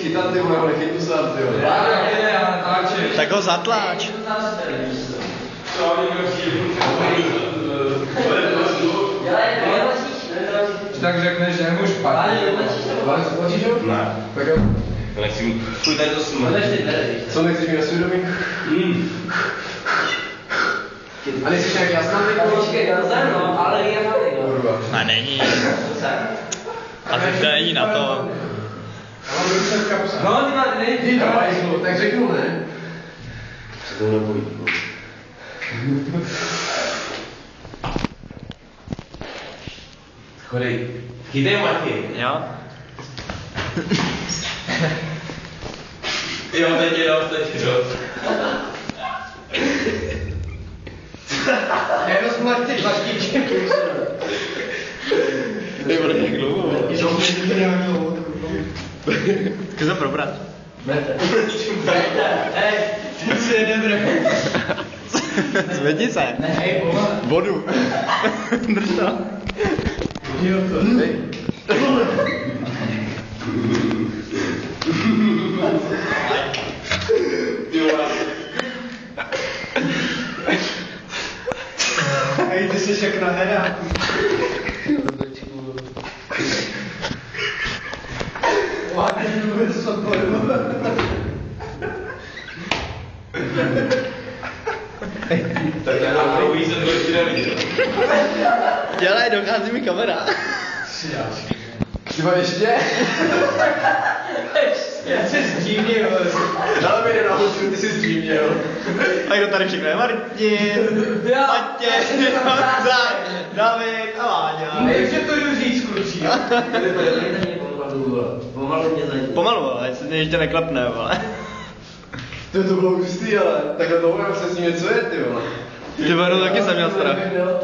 chytat, ty vole, nechytnu sám, ty vole. Tak ho zatlač. Tak řekneš, že nemůžu špatně. Platíš ho? Ne. Tak jo. To nechci mu... Fuj, tady to smrt. Co nechceš mít na svědomí? A nejsi nějak jasná teď? Počkej, no, ale je malý, Kurva. A není. A teď to není na to. no, ty máte nejdi, Tak řeknu, ne? Se to nebojí. Chodej. Chytej, Martin. Jo? Jo, teď je dost. Jenom smrt ty tlačíky. Ty bude jak dlouho. Chci to probrat. Ty si nebré. Zvedni se. Hej, pomalu. Vodu. Drž to. Hej, ty jsi jak na heráku. Tak já mám dlouhý jsem to ještě neviděl. Dělej, dochází mi kamera. Třeba ještě? Já se zdívnil. Dala mi na hočku, ty jsi zdívněl. A kdo tady všechno je? Martin, Matěj, Honza, David a Váňa. Nevím, že to jdu říct, klučí. Pomalu mě zatím. Pomalu, ale se ještě neklapne, vole. To bylo hustý, ale takhle dlouho se s ním něco je, ty vole. Ty vole, taky jsem měl strach.